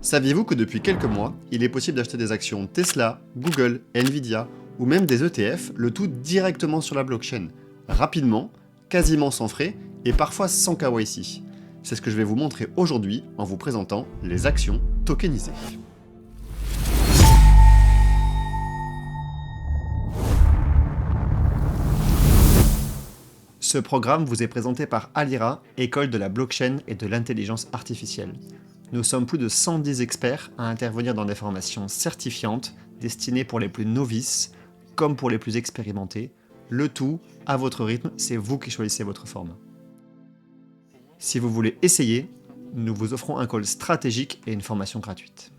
Saviez-vous que depuis quelques mois, il est possible d'acheter des actions Tesla, Google, Nvidia ou même des ETF, le tout directement sur la blockchain, rapidement, quasiment sans frais et parfois sans KYC. C'est ce que je vais vous montrer aujourd'hui en vous présentant les actions tokenisées. Ce programme vous est présenté par Alira, école de la blockchain et de l'intelligence artificielle. Nous sommes plus de 110 experts à intervenir dans des formations certifiantes destinées pour les plus novices comme pour les plus expérimentés. Le tout, à votre rythme, c'est vous qui choisissez votre format. Si vous voulez essayer, nous vous offrons un call stratégique et une formation gratuite.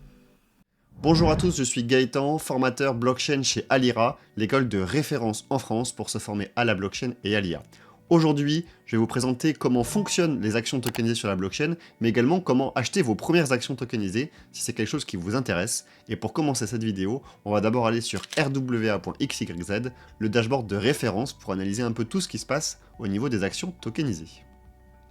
Bonjour à tous, je suis Gaëtan, formateur blockchain chez Alira, l'école de référence en France pour se former à la blockchain et à l'IA. Aujourd'hui, je vais vous présenter comment fonctionnent les actions tokenisées sur la blockchain, mais également comment acheter vos premières actions tokenisées si c'est quelque chose qui vous intéresse. Et pour commencer cette vidéo, on va d'abord aller sur rwa.xyz, le dashboard de référence pour analyser un peu tout ce qui se passe au niveau des actions tokenisées.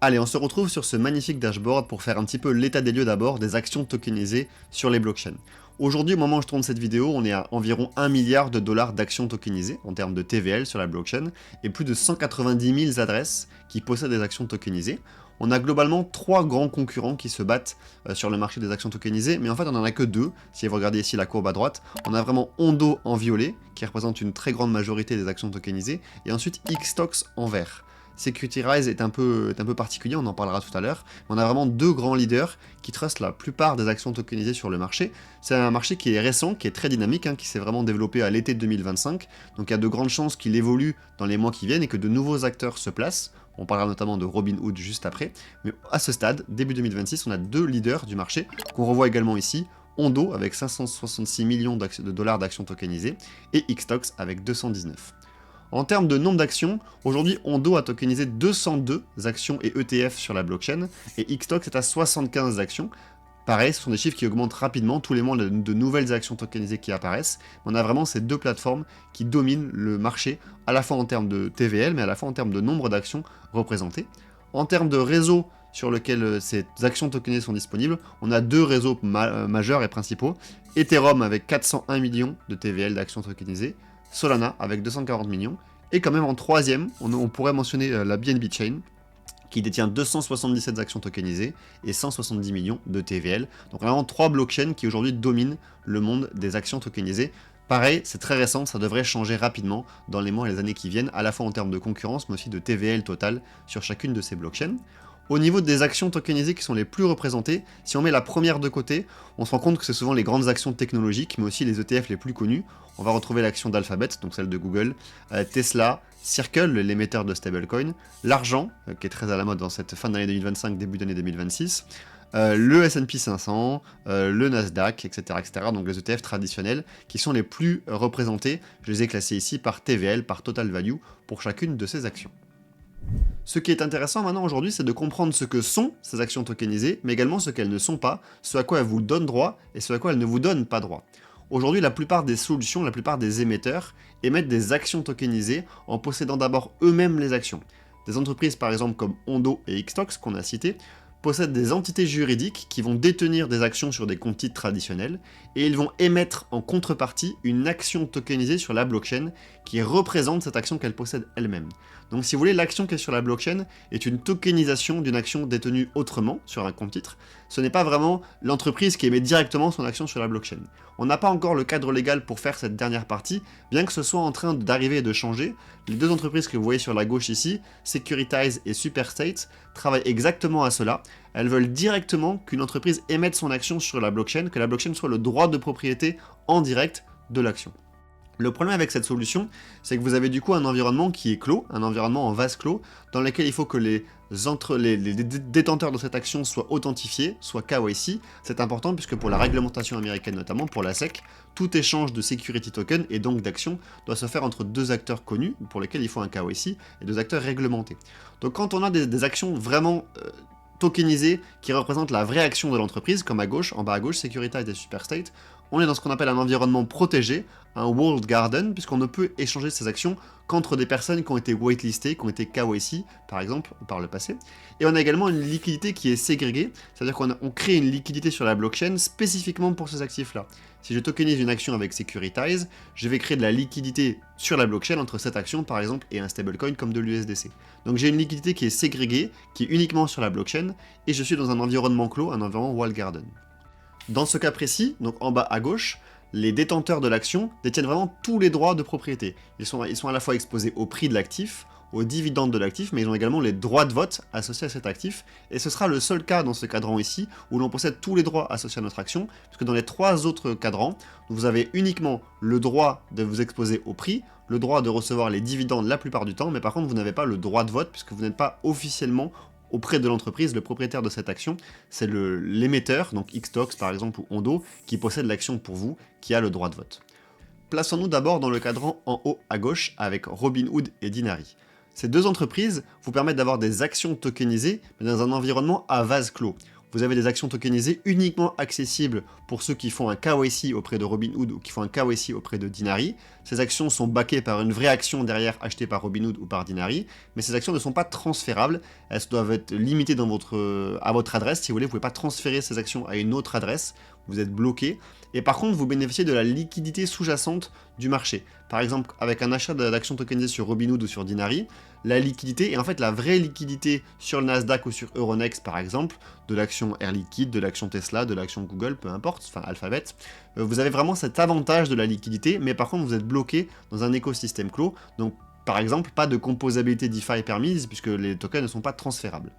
Allez, on se retrouve sur ce magnifique dashboard pour faire un petit peu l'état des lieux d'abord des actions tokenisées sur les blockchains. Aujourd'hui, au moment où je tourne cette vidéo, on est à environ 1 milliard de dollars d'actions tokenisées en termes de TVL sur la blockchain et plus de 190 000 adresses qui possèdent des actions tokenisées. On a globalement 3 grands concurrents qui se battent sur le marché des actions tokenisées, mais en fait on n'en a que 2. Si vous regardez ici la courbe à droite, on a vraiment Ondo en violet, qui représente une très grande majorité des actions tokenisées, et ensuite Xtox en vert. Securityrise est un peu particulier, on en parlera tout à l'heure, mais on a vraiment 2 grands leaders qui trustent la plupart des actions tokenisées sur le marché. C'est un marché qui est récent, qui est très dynamique, qui s'est vraiment développé à l'été 2025, donc il y a de grandes chances qu'il évolue dans les mois qui viennent et que de nouveaux acteurs se placent. On parlera notamment de Robinhood juste après, mais à ce stade, début 2026, on a 2 leaders du marché, qu'on revoit également ici, Ondo avec 566 millions de dollars d'actions tokenisées, et Xtox avec 219. En termes de nombre d'actions, aujourd'hui Ondo a tokenisé 202 actions et ETF sur la blockchain, et Xtox est à 75 actions. Pareil, ce sont des chiffres qui augmentent rapidement, tous les mois de nouvelles actions tokenisées qui apparaissent. On a vraiment ces 2 plateformes qui dominent le marché, à la fois en termes de TVL, mais à la fois en termes de nombre d'actions représentées. En termes de réseau sur lequel ces actions tokenisées sont disponibles, on a 2 réseaux majeurs et principaux. Ethereum avec 401 millions de TVL d'actions tokenisées, Solana avec 240 millions, et quand même en troisième, on pourrait mentionner la BNB Chain, qui détient 277 actions tokenisées et 170 millions de TVL. Donc on a vraiment 3 blockchains qui aujourd'hui dominent le monde des actions tokenisées. Pareil, c'est très récent, ça devrait changer rapidement dans les mois et les années qui viennent, à la fois en termes de concurrence, mais aussi de TVL total sur chacune de ces blockchains. Au niveau des actions tokenisées qui sont les plus représentées, si on met la première de côté, on se rend compte que c'est souvent les grandes actions technologiques, mais aussi les ETF les plus connus. On va retrouver l'action d'Alphabet, donc celle de Google, Tesla, Circle, l'émetteur de stablecoin, l'argent, qui est très à la mode dans cette fin d'année 2025, début d'année 2026, le S&P 500, le Nasdaq, etc., etc., donc les ETF traditionnels, qui sont les plus représentés. Je les ai classés ici par TVL, par Total Value, pour chacune de ces actions. Ce qui est intéressant maintenant aujourd'hui, c'est de comprendre ce que sont ces actions tokenisées, mais également ce qu'elles ne sont pas, ce à quoi elles vous donnent droit et ce à quoi elles ne vous donnent pas droit. Aujourd'hui, la plupart des solutions, la plupart des émetteurs émettent des actions tokenisées en possédant d'abord eux-mêmes les actions. Des entreprises par exemple comme Ondo et Xtox qu'on a citées possèdent des entités juridiques qui vont détenir des actions sur des comptes titres traditionnels et ils vont émettre en contrepartie une action tokenisée sur la blockchain qui représente cette action qu'elles possèdent elles-mêmes. Donc si vous voulez, l'action qui est sur la blockchain est une tokenisation d'une action détenue autrement sur un compte titre. Ce n'est pas vraiment l'entreprise qui émet directement son action sur la blockchain. On n'a pas encore le cadre légal pour faire cette dernière partie, bien que ce soit en train d'arriver et de changer. Les 2 entreprises que vous voyez sur la gauche ici, Securitize et Superstate, travaillent exactement à cela. Elles veulent directement qu'une entreprise émette son action sur la blockchain, que la blockchain soit le droit de propriété en direct de l'action. Le problème avec cette solution, c'est que vous avez du coup un environnement qui est clos, un environnement en vase clos, dans lequel il faut que les détenteurs de cette action soient authentifiés, soient KYC. C'est important puisque pour la réglementation américaine notamment, pour la SEC, tout échange de security token et donc d'actions doit se faire entre 2 acteurs connus, pour lesquels il faut un KYC, et 2 acteurs réglementés. Donc quand on a des actions vraiment tokenisées qui représentent la vraie action de l'entreprise, comme à gauche, en bas à gauche, Securitize et Superstate, on est dans ce qu'on appelle un environnement protégé, un walled garden, puisqu'on ne peut échanger ces actions qu'entre des personnes qui ont été waitlistées, qui ont été KYC, par exemple, par le passé. Et on a également une liquidité qui est ségrégée, c'est-à-dire qu'on crée une liquidité sur la blockchain spécifiquement pour ces actifs-là. Si je tokenise une action avec Securitize, je vais créer de la liquidité sur la blockchain entre cette action, par exemple, et un stablecoin comme de l'USDC. Donc j'ai une liquidité qui est ségrégée, qui est uniquement sur la blockchain, et je suis dans un environnement clos, un environnement walled garden. Dans ce cas précis, donc en bas à gauche, les détenteurs de l'action détiennent vraiment tous les droits de propriété. Ils sont à la fois exposés au prix de l'actif, aux dividendes de l'actif, mais ils ont également les droits de vote associés à cet actif, et ce sera le seul cas dans ce cadran ici, où l'on possède tous les droits associés à notre action, puisque dans les 3 autres cadrans, vous avez uniquement le droit de vous exposer au prix, le droit de recevoir les dividendes la plupart du temps, mais par contre vous n'avez pas le droit de vote, puisque vous n'êtes pas officiellement auprès de l'entreprise, le propriétaire de cette action, c'est l'émetteur, donc Xtox par exemple ou Ondo, qui possède l'action pour vous, qui a le droit de vote. Plaçons-nous d'abord dans le cadran en haut à gauche avec Robinhood et Dinari. Ces deux entreprises vous permettent d'avoir des actions tokenisées, mais dans un environnement à vase clos. Vous avez des actions tokenisées uniquement accessibles pour ceux qui font un KYC auprès de Robinhood ou qui font un KYC auprès de Dinari. Ces actions sont backées par une vraie action derrière achetée par Robinhood ou par Dinari, mais ces actions ne sont pas transférables, elles doivent être limitées à votre adresse. Si vous voulez, vous ne pouvez pas transférer ces actions à une autre adresse, vous êtes bloqué. Et par contre, vous bénéficiez de la liquidité sous-jacente du marché. Par exemple, avec un achat d'actions tokenisées sur Robinhood ou sur Dinari, la liquidité, et en fait la vraie liquidité sur le Nasdaq ou sur Euronext par exemple, de l'action Air Liquide, de l'action Tesla, de l'action Google, peu importe, enfin Alphabet, vous avez vraiment cet avantage de la liquidité, mais par contre vous êtes bloqué dans un écosystème clos, donc par exemple pas de composabilité DeFi permise puisque les tokens ne sont pas transférables.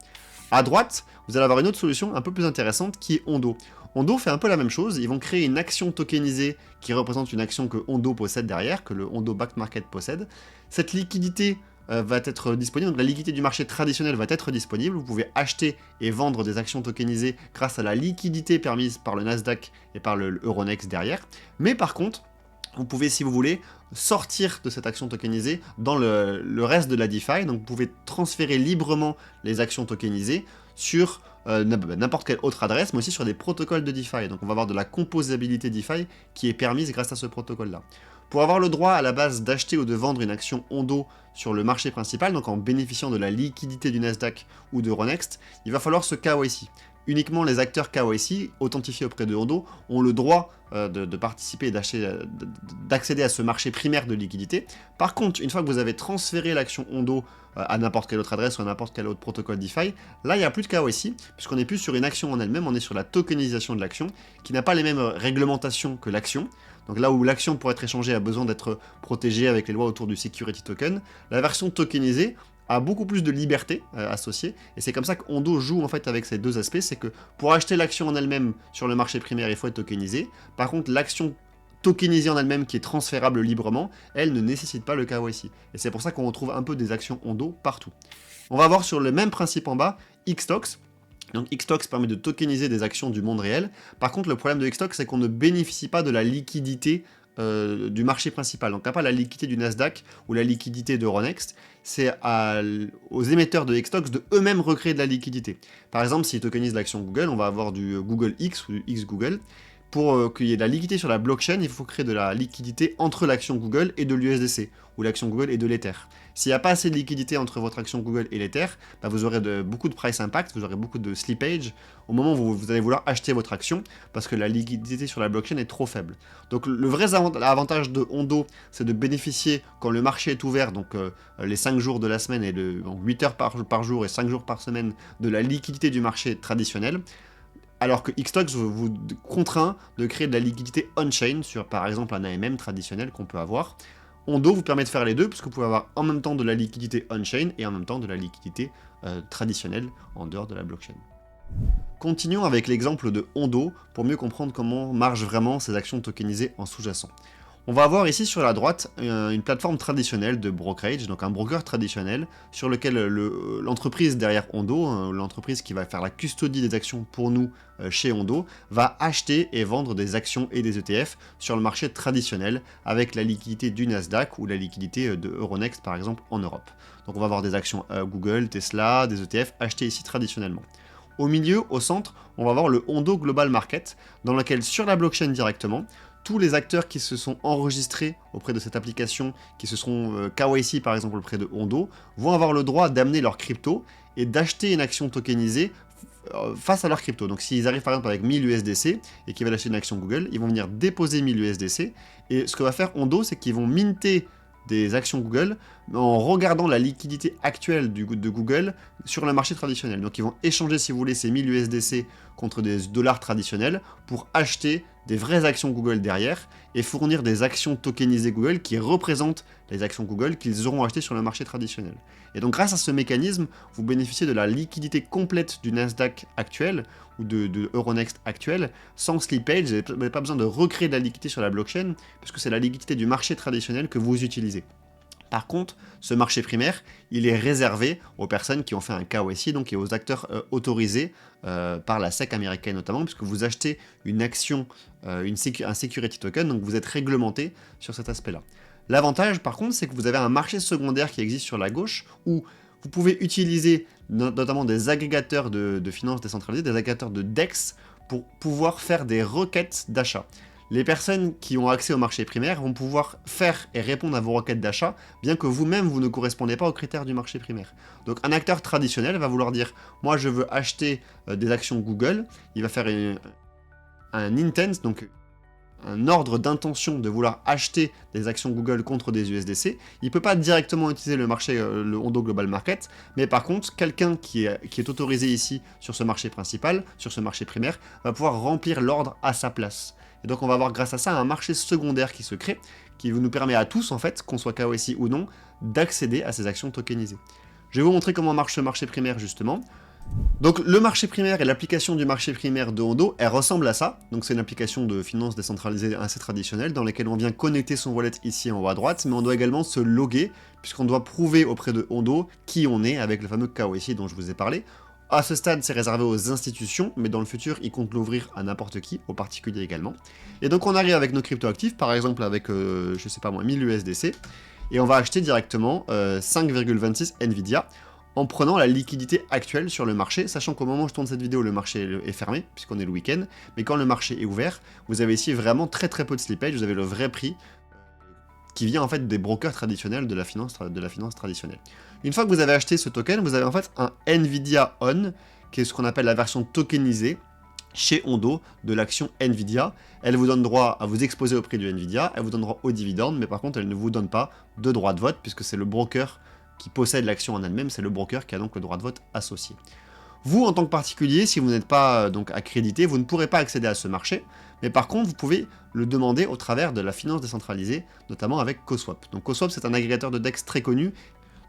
À droite, vous allez avoir une autre solution un peu plus intéressante qui est Ondo. Ondo fait un peu la même chose, ils vont créer une action tokenisée qui représente une action que Ondo possède derrière, que le Ondo Backed Market possède. Cette liquidité va être disponible, donc la liquidité du marché traditionnel va être disponible, vous pouvez acheter et vendre des actions tokenisées grâce à la liquidité permise par le Nasdaq et par le Euronext derrière, mais par contre, vous pouvez, si vous voulez, sortir de cette action tokenisée dans le reste de la DeFi, donc vous pouvez transférer librement les actions tokenisées sur n'importe quelle autre adresse, mais aussi sur des protocoles de DeFi, donc on va avoir de la composabilité DeFi qui est permise grâce à ce protocole-là. Pour avoir le droit à la base d'acheter ou de vendre une action Ondo sur le marché principal, donc en bénéficiant de la liquidité du Nasdaq ou de Euronext, il va falloir ce KYC. Uniquement les acteurs KYC, authentifiés auprès de Ondo, ont le droit de participer et d'accéder à ce marché primaire de liquidité. Par contre, une fois que vous avez transféré l'action Ondo à n'importe quelle autre adresse ou à n'importe quel autre protocole DeFi, là il n'y a plus de KYC, puisqu'on n'est plus sur une action en elle-même, on est sur la tokenisation de l'action, qui n'a pas les mêmes réglementations que l'action. Donc là où l'action pour être échangée a besoin d'être protégée avec les lois autour du security token, la version tokenisée a beaucoup plus de liberté associée, et c'est comme ça qu'Ondo joue en fait avec ces deux aspects, c'est que pour acheter l'action en elle-même sur le marché primaire, il faut être tokenisé. Par contre, l'action tokenisée en elle-même qui est transférable librement, elle ne nécessite pas le KYC. Et c'est pour ça qu'on retrouve un peu des actions Ondo partout. On va voir sur le même principe en bas, Xtox. Donc Xtox permet de tokeniser des actions du monde réel. Par contre, le problème de Xtox, c'est qu'on ne bénéficie pas de la liquidité du marché principal. Donc, on n'a pas la liquidité du Nasdaq ou la liquidité d'Euronext. C'est aux émetteurs de Xtox de eux-mêmes recréer de la liquidité. Par exemple, s'ils tokenisent l'action Google, on va avoir du Google X ou du X Google. Pour qu'il y ait de la liquidité sur la blockchain, il faut créer de la liquidité entre l'action Google et de l'USDC, ou l'action Google et de l'Ether. S'il n'y a pas assez de liquidité entre votre action Google et l'Ether, bah vous aurez beaucoup de price impact, vous aurez beaucoup de slippage au moment où vous allez vouloir acheter votre action, parce que la liquidité sur la blockchain est trop faible. Donc le vrai avantage de Ondo, c'est de bénéficier quand le marché est ouvert, donc les 5 jours de la semaine, et donc 8 heures par jour et 5 jours par semaine, de la liquidité du marché traditionnel. Alors que Xtox vous contraint de créer de la liquidité on-chain sur par exemple un AMM traditionnel qu'on peut avoir. Ondo vous permet de faire les deux, puisque vous pouvez avoir en même temps de la liquidité on-chain et en même temps de la liquidité traditionnelle en dehors de la blockchain. Continuons avec l'exemple de Ondo pour mieux comprendre comment marchent vraiment ces actions tokenisées en sous-jacent. On va avoir ici sur la droite une plateforme traditionnelle de brokerage, donc un broker traditionnel sur lequel l'entreprise derrière Ondo, l'entreprise qui va faire la custodie des actions pour nous chez Ondo, va acheter et vendre des actions et des ETF sur le marché traditionnel avec la liquidité du Nasdaq ou la liquidité de Euronext par exemple en Europe. Donc on va avoir des actions Google, Tesla, des ETF achetés ici traditionnellement. Au milieu, au centre, on va avoir le Ondo Global Market, dans lequel sur la blockchain directement, tous les acteurs qui se sont enregistrés auprès de cette application, qui se seront KYC par exemple auprès de Ondo, vont avoir le droit d'amener leur crypto et d'acheter une action tokenisée face à leur crypto. Donc s'ils arrivent par exemple avec 1000 USDC et qu'ils veulent acheter une action Google, ils vont venir déposer 1000 USDC, et ce que va faire Ondo, c'est qu'ils vont minter des actions Google en regardant la liquidité actuelle de Google sur le marché traditionnel. Donc ils vont échanger, si vous voulez, ces 1000 USDC contre des dollars traditionnels pour acheter des vraies actions Google derrière et fournir des actions tokenisées Google qui représentent les actions Google qu'ils auront achetées sur le marché traditionnel. Et donc grâce à ce mécanisme, vous bénéficiez de la liquidité complète du Nasdaq actuel ou de Euronext actuel sans slippage. Vous n'avez pas besoin de recréer de la liquidité sur la blockchain puisque c'est la liquidité du marché traditionnel que vous utilisez. Par contre, ce marché primaire, il est réservé aux personnes qui ont fait un KYC, donc et aux acteurs autorisés par la SEC américaine notamment, puisque vous achetez une action, un security token, donc vous êtes réglementé sur cet aspect-là. L'avantage, par contre, c'est que vous avez un marché secondaire qui existe sur la gauche, où vous pouvez utiliser notamment des agrégateurs de finances décentralisées, des agrégateurs de DEX, pour pouvoir faire des requêtes d'achat. Les personnes qui ont accès au marché primaire vont pouvoir faire et répondre à vos requêtes d'achat, bien que vous-même, vous ne correspondez pas aux critères du marché primaire. Donc un acteur traditionnel va vouloir dire « moi je veux acheter des actions Google », il va faire un intent, donc un ordre d'intention de vouloir acheter des actions Google contre des USDC. Il ne peut pas directement utiliser le marché, le Ondo Global Market, mais par contre, quelqu'un qui est autorisé ici sur ce marché principal, sur ce marché primaire, va pouvoir remplir l'ordre à sa place. Et donc on va avoir grâce à ça un marché secondaire qui se crée, qui nous permet à tous, en fait, qu'on soit KYC ou non, d'accéder à ces actions tokenisées. Je vais vous montrer comment marche ce marché primaire justement. Donc le marché primaire et l'application du marché primaire de Ondo, elle ressemble à ça. Donc c'est une application de finance décentralisée assez traditionnelle dans laquelle on vient connecter son wallet ici en haut à droite, mais on doit également se loguer puisqu'on doit prouver auprès de Ondo qui on est avec le fameux KYC dont je vous ai parlé. À ce stade, c'est réservé aux institutions, mais dans le futur, ils comptent l'ouvrir à n'importe qui, aux particuliers également. Et donc on arrive avec nos cryptoactifs, par exemple avec, je sais pas moi, 1000 USDC, et on va acheter directement 5,26 Nvidia, en prenant la liquidité actuelle sur le marché, sachant qu'au moment où je tourne cette vidéo, le marché est fermé, puisqu'on est le week-end, mais quand le marché est ouvert, vous avez ici vraiment très peu de slippage, vous avez le vrai prix, qui vient en fait des brokers traditionnels de la finance traditionnelle. Une fois que vous avez acheté ce token, vous avez en fait un Nvidia On, qui est ce qu'on appelle la version tokenisée chez Ondo de l'action Nvidia. Elle vous donne droit à vous exposer au prix du Nvidia, elle vous donne droit aux dividendes, mais par contre elle ne vous donne pas de droit de vote, puisque c'est le broker qui possède l'action en elle-même, c'est le broker qui a donc le droit de vote associé. Vous, en tant que particulier, si vous n'êtes pas donc accrédité, vous ne pourrez pas accéder à ce marché, mais par contre, vous pouvez le demander au travers de la finance décentralisée, notamment avec CoSwap. Donc CoSwap, c'est un agrégateur de DEX très connu.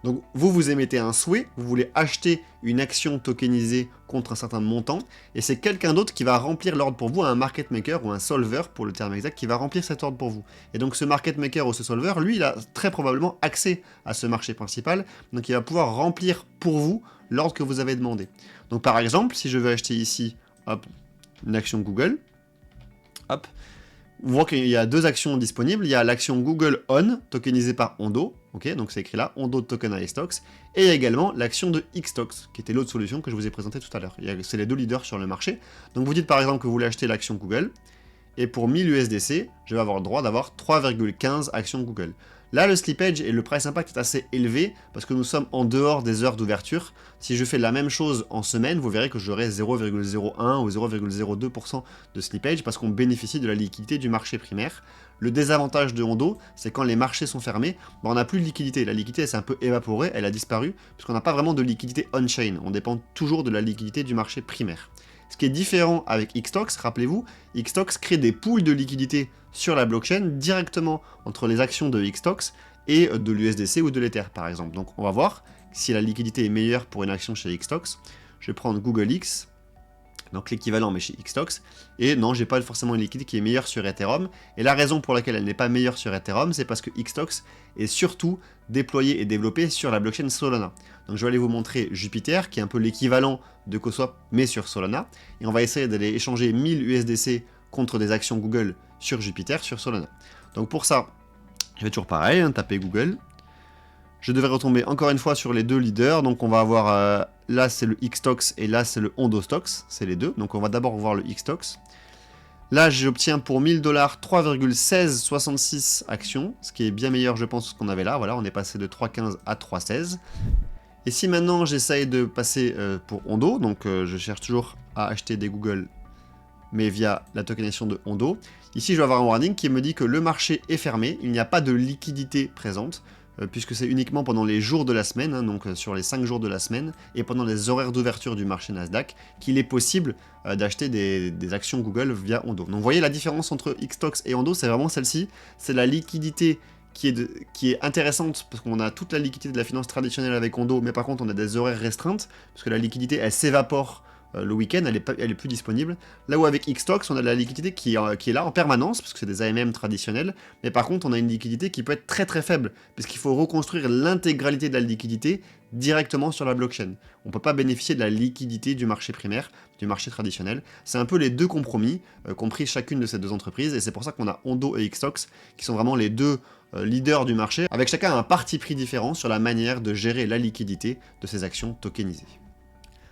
Donc vous émettez un souhait, vous voulez acheter une action tokenisée contre un certain montant, et c'est quelqu'un d'autre qui va remplir l'ordre pour vous, un market maker ou un solver pour le terme exact, qui va remplir cet ordre pour vous. Et donc ce market maker ou ce solver, lui, il a très probablement accès à ce marché principal, donc il va pouvoir remplir pour vous l'ordre que vous avez demandé. Donc par exemple, si je veux acheter ici, hop, une action Google, hop, on voit qu'il y a deux actions disponibles. Il y a l'action Google On, tokenisée par Ondo, ok, donc c'est écrit là, Ondo Tokenized Stocks, et il y a également l'action de Xstocks, qui était l'autre solution que je vous ai présentée tout à l'heure. C'est les deux leaders sur le marché. Donc vous dites par exemple que vous voulez acheter l'action Google, et pour 1000 USDC, je vais avoir le droit d'avoir 3,15 actions Google. Là, le slippage et le price impact est assez élevé parce que nous sommes en dehors des heures d'ouverture. Si je fais la même chose en semaine, vous verrez que j'aurai 0,01 ou 0,02% de slippage parce qu'on bénéficie de la liquidité du marché primaire. Le désavantage de Ondo, c'est quand les marchés sont fermés, on n'a plus de liquidité. La liquidité s'est un peu évaporée, elle a disparu, puisqu'on n'a pas vraiment de liquidité on-chain. On dépend toujours de la liquidité du marché primaire. Ce qui est différent avec Xstocks, rappelez-vous, Xstocks crée des pools de liquidité sur la blockchain directement entre les actions de Xstocks et de l'USDC ou de l'Ether par exemple. Donc on va voir si la liquidité est meilleure pour une action chez Xstocks. Je vais prendre Google X, donc l'équivalent mais chez Xstocks, et non, j'ai pas forcément une liquidité qui est meilleure sur Ethereum, et la raison pour laquelle elle n'est pas meilleure sur Ethereum, c'est parce que Xstocks est surtout déployé et développé sur la blockchain Solana. Donc je vais aller vous montrer Jupiter, qui est un peu l'équivalent de CoSwap, mais sur Solana, et on va essayer d'aller échanger 1000 USDC contre des actions Google sur Jupiter, sur Solana. Donc pour ça, je vais toujours pareil, taper Google. Je devrais retomber encore une fois sur les deux leaders, donc on va avoir, là c'est le Xstocks et là c'est le Ondo Stocks, c'est les deux, donc on va d'abord voir le Xstocks. Là, j'obtiens pour 1000 $, 3,1666 actions, ce qui est bien meilleur, je pense, que ce qu'on avait là. Voilà, on est passé de 3,15 à 3,16. Et si maintenant j'essaye de passer pour Ondo, donc je cherche toujours à acheter des Google, mais via la tokenisation de Ondo, ici je vais avoir un warning qui me dit que le marché est fermé, il n'y a pas de liquidité présente, puisque c'est uniquement pendant les jours de la semaine, hein, donc sur les 5 jours de la semaine, et pendant les horaires d'ouverture du marché Nasdaq, qu'il est possible d'acheter des actions Google via Ondo. Donc vous voyez la différence entre Xtox et Ondo, c'est vraiment celle-ci, c'est la liquidité qui est intéressante, parce qu'on a toute la liquidité de la finance traditionnelle avec Ondo, mais par contre on a des horaires restreintes, parce que la liquidité elle s'évapore le week-end, elle est plus disponible. Là où avec Xtox, on a de la liquidité qui est là en permanence, parce que c'est des AMM traditionnels, mais par contre on a une liquidité qui peut être très très faible, parce qu'il faut reconstruire l'intégralité de la liquidité directement sur la blockchain. On ne peut pas bénéficier de la liquidité du marché primaire, du marché traditionnel. C'est un peu les deux compromis qu'ont pris chacune de ces deux entreprises, et c'est pour ça qu'on a Ondo et Xtox, qui sont vraiment les deux leaders du marché, avec chacun un parti pris différent sur la manière de gérer la liquidité de ces actions tokenisées.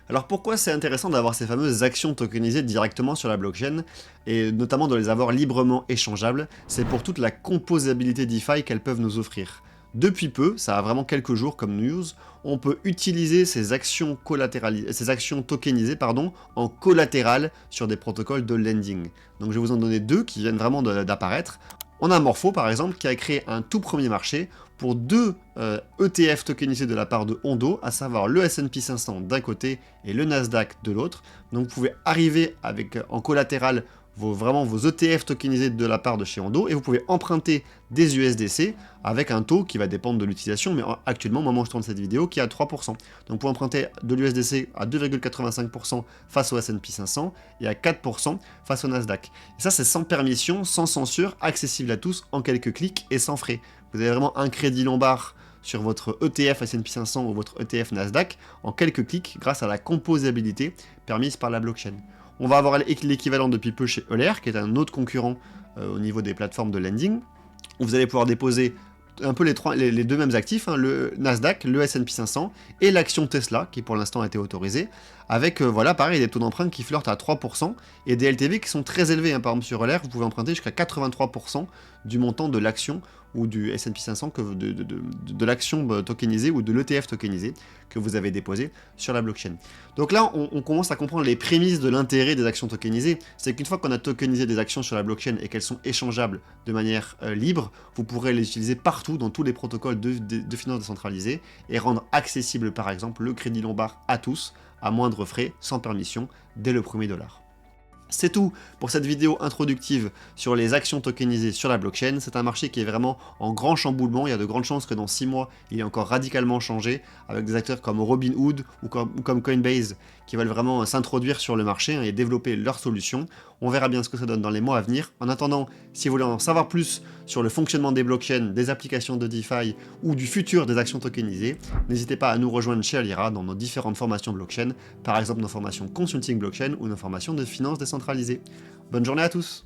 Alors pourquoi c'est intéressant d'avoir ces fameuses actions tokenisées directement sur la blockchain, et notamment de les avoir librement échangeables? C'est pour toute la composabilité DeFi qu'elles peuvent nous offrir. Depuis peu, ça a vraiment quelques jours comme news, on peut utiliser ces actions tokenisées en collatéral sur des protocoles de lending. Donc je vais vous en donner deux qui viennent vraiment d'apparaître. On a Morpho par exemple qui a créé un tout premier marché pour deux ETF tokenisés de la part de Ondo, à savoir le S&P 500 d'un côté et le Nasdaq de l'autre. Donc vous pouvez arriver avec en collatéral vos ETF tokenisés de la part de chez Ondo, et vous pouvez emprunter des USDC avec un taux qui va dépendre de l'utilisation, mais actuellement, au moment où je tourne cette vidéo, qui est à 3%. Donc vous pouvez emprunter de l'USDC à 2,85% face au S&P 500 et à 4% face au Nasdaq. Et ça, c'est sans permission, sans censure, accessible à tous en quelques clics et sans frais. Vous avez vraiment un crédit Lombard sur votre ETF S&P 500 ou votre ETF Nasdaq en quelques clics grâce à la composabilité permise par la blockchain. On va avoir l'équivalent depuis peu chez Euler, qui est un autre concurrent au niveau des plateformes de lending, où vous allez pouvoir déposer un peu les deux mêmes actifs, hein, le Nasdaq, le S&P 500 et l'action Tesla, qui pour l'instant a été autorisée, avec voilà, pareil, des taux d'emprunt qui flirtent à 3% et des LTV qui sont très élevés. Hein. Par exemple, sur Euler, vous pouvez emprunter jusqu'à 83% du montant de l'action ou du S&P 500, de l'action tokenisée ou de l'ETF tokenisé que vous avez déposé sur la blockchain. Donc là, on commence à comprendre les prémices de l'intérêt des actions tokenisées. C'est qu'une fois qu'on a tokenisé des actions sur la blockchain et qu'elles sont échangeables de manière libre, vous pourrez les utiliser partout dans tous les protocoles de finance décentralisée et rendre accessible par exemple le crédit Lombard à tous, à moindre frais, sans permission, dès le premier dollar. C'est tout pour cette vidéo introductive sur les actions tokenisées sur la blockchain. C'est un marché qui est vraiment en grand chamboulement. Il y a de grandes chances que dans 6 mois, il ait encore radicalement changé, avec des acteurs comme Robinhood ou comme Coinbase qui veulent vraiment s'introduire sur le marché et développer leurs solutions. On verra bien ce que ça donne dans les mois à venir. En attendant, si vous voulez en savoir plus sur le fonctionnement des blockchains, des applications de DeFi ou du futur des actions tokenisées, n'hésitez pas à nous rejoindre chez Alira dans nos différentes formations blockchain, par exemple nos formations consulting blockchain ou nos formations de finance décentralisée. Bonne journée à tous!